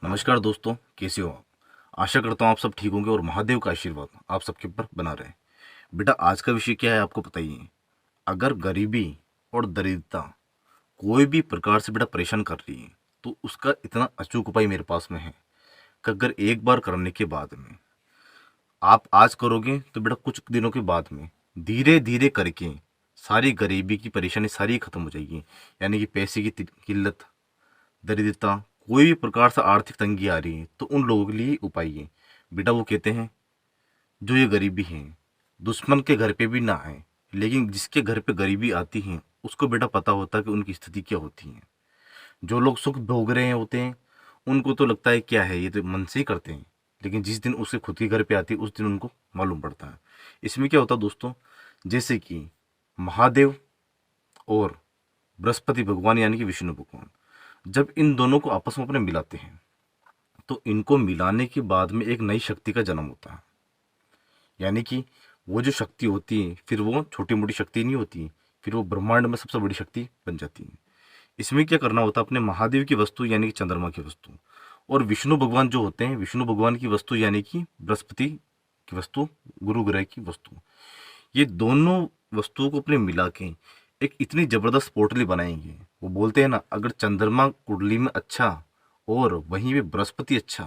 नमस्कार दोस्तों, कैसे हो आप। आशा करता हूँ आप सब ठीक होंगे और महादेव का आशीर्वाद आप सबके ऊपर बना रहे। बेटा, आज का विषय क्या है आपको पता ही है। अगर गरीबी और दरिद्रता कोई भी प्रकार से बेटा परेशान कर रही है तो उसका इतना अचूक उपाय मेरे पास में है कि अगर एक बार करने के बाद में आप आज करोगे तो बेटा कुछ दिनों के बाद में धीरे धीरे करके सारी गरीबी की परेशानी सारी खत्म हो जाएगी। यानी कि पैसे की किल्लत, दरिद्रता, कोई भी प्रकार से आर्थिक तंगी आ रही है तो उन लोगों के लिए उपाय है। बेटा, वो कहते हैं जो ये गरीबी है दुश्मन के घर पे भी ना आए, लेकिन जिसके घर पे गरीबी आती है उसको बेटा पता होता है कि उनकी स्थिति क्या होती है। जो लोग सुख भोग रहे होते हैं उनको तो लगता है क्या है, ये तो मन से ही करते हैं, लेकिन जिस दिन उसके खुद के घर पे आती है उस दिन उनको मालूम पड़ता है। इसमें क्या होता है दोस्तों, जैसे कि महादेव और बृहस्पति भगवान यानी कि विष्णु भगवान जब इन दोनों को आपस में अपने मिलाते हैं तो इनको मिलाने के बाद में एक नई शक्ति का जन्म होता है। यानी कि वो जो शक्ति होती है फिर वो छोटी मोटी शक्ति नहीं होती, फिर वो ब्रह्मांड में सबसे बड़ी शक्ति बन जाती है। इसमें क्या करना होता है, अपने महादेव की वस्तु यानी कि चंद्रमा की वस्तु और विष्णु भगवान जो होते हैं विष्णु भगवान की वस्तु यानी कि बृहस्पति की वस्तु, गुरु ग्रह की वस्तु, ये दोनों वस्तुओं को अपने मिला के एक इतनी जबरदस्त पोटली बनाएंगे। वो बोलते हैं ना, अगर चंद्रमा कुंडली में अच्छा और वहीं पे बृहस्पति अच्छा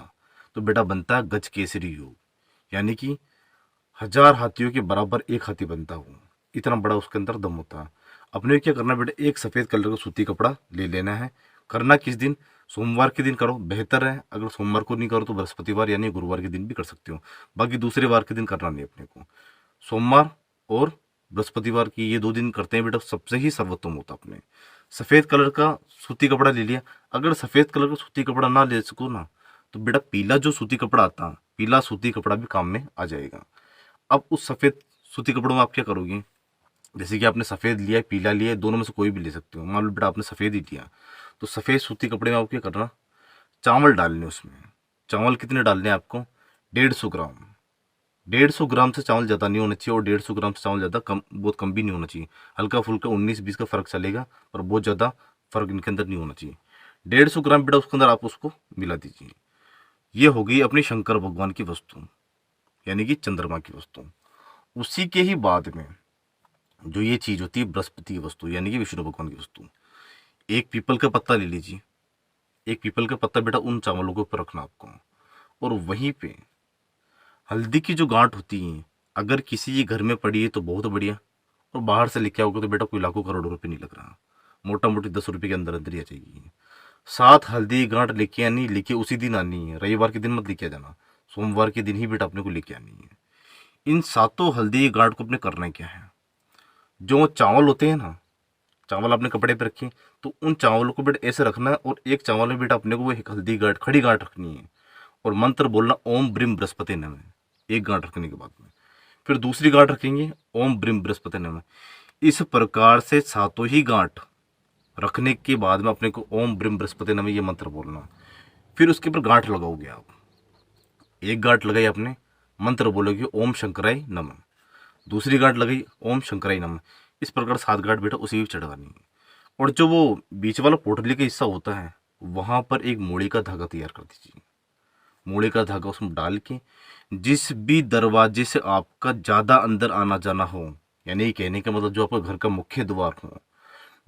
तो बेटा बनता है गज केसरी योग। यानी कि 1000 हाथियों के बराबर एक हाथी बनता हो, इतना बड़ा उसके अंदर दम होता है। अपने को क्या करना बेटा, एक सफेद कलर का सूती कपड़ा ले लेना है। करना किस दिन, सोमवार के दिन करो बेहतर है। अगर सोमवार को नहीं करो तो बृहस्पतिवार यानी गुरुवार के दिन भी कर सकते हो, बाकी दूसरे वार के दिन करना नहीं अपने को। सोमवार और बृहस्पतिवार की ये 2 दिन करते हैं बेटा, सबसे ही सर्वोत्तम होता अपने। सफ़ेद कलर का सूती कपड़ा ले लिया। अगर सफ़ेद कलर का सूती कपड़ा ना ले सको ना तो बेटा पीला जो सूती कपड़ा आता है, पीला सूती कपड़ा भी काम में आ जाएगा। अब उस सफ़ेद सूती कपड़ों में आप क्या करोगे, जैसे कि आपने सफ़ेद लिया है, पीला लिया है, दोनों में से कोई भी ले सकते हो। मान लो बेटा आपने सफ़ेद ही लिया तो सफ़ेद सूती कपड़े में आप क्या करना, चावल डालने उसमें। चावल कितने डालने हैं आपको, 150 ग्राम। 150 ग्राम से चावल ज़्यादा नहीं होना चाहिए और 150 ग्राम से चावल ज़्यादा कम, बहुत कम भी नहीं होना चाहिए। हल्का फुल्का 19-20 का फ़र्क चलेगा पर बहुत ज़्यादा फ़र्क इनके अंदर नहीं होना चाहिए। 150 ग्राम बेटा उसके अंदर आप उसको मिला दीजिए। ये हो गई अपनी शंकर भगवान की वस्तु यानी कि चंद्रमा की वस्तु। उसी के ही बाद में जो ये चीज़ होती है बृहस्पति की वस्तु यानी कि विष्णु भगवान की वस्तु। एक पीपल का पत्ता ले लीजिए। एक पीपल का पत्ता बेटा उन चावलों के ऊपर रखना आपको, और वहीं पे हल्दी की जो गांठ होती है अगर किसी के घर में पड़ी है तो बहुत बढ़िया, और बाहर से लेके आओगे तो बेटा कोई लाखों करोड़ों रुपए नहीं लग रहा, मोटा मोटी 10 रुपए के अंदर अंदर ही आ जाएगी। 7 हल्दी की गांठ लेके आनी, लेके उसी दिन आनी है, रविवार के दिन मत लेके आ जाना, सोमवार के दिन ही बेटा अपने को लेके आनी है। इन 7 हल्दी की गांठ को अपने करना क्या है, जो चावल होते हैं ना, चावल आपने कपड़े पे रखे तो उन चावलों को बेटा ऐसे रखना है, और एक चावल में बेटा अपने को वो एक हल्दी गांठ, खड़ी गांठ रखनी है, और मंत्र बोलना ओम ब्रिम बृहस्पति नमः। एक गांठ रखने के बाद में फिर दूसरी गांठ रखेंगे ओम ब्रिम बृहस्पति नमः। इस प्रकार से 7 ही गांठ रखने के बाद में अपने को ओम ब्रिम बृहस्पति नमः ये मंत्र बोलना। फिर उसके ऊपर गांठ लगाओगे आप। एक गांठ लगाई आपने, मंत्र बोलोगे ओम शंकराय नमः। दूसरी गांठ लगाई ओम शंकराय नमः। इस प्रकार 7 गांठ बेटा उसी भी चढ़वानी है। और जो वो बीच वाला पोटली का हिस्सा होता है वहां पर एक मूली का धागा तैयार कर दीजिए। मूली का धागा उसमें डाल के जिस भी दरवाजे से आपका ज़्यादा अंदर आना जाना हो, यानी कहने का मतलब जो आपका घर का मुख्य द्वार हो,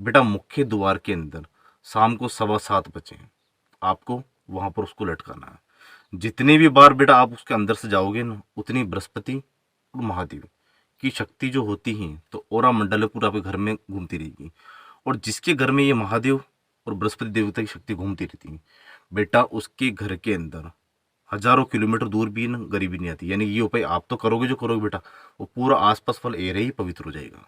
बेटा मुख्य द्वार के अंदर शाम को 7:15 बजे आपको वहां पर उसको लटकाना है। जितनी भी बार बेटा आप उसके अंदर से जाओगे ना उतनी बृहस्पति और महादेव की शक्ति जो होती है तो ओरा मंडल पूरा आपके घर में घूमती रहेगी। और जिसके घर में ये महादेव और बृहस्पति देवता की शक्ति घूमती रहती है बेटा उसके घर के अंदर हजारों किलोमीटर दूर भी ना गरीबी नहीं आती। यानी ये उपाय आप तो करोगे जो करोगे बेटा, वो पूरा आसपास वाला एरिया ही पवित्र हो जाएगा।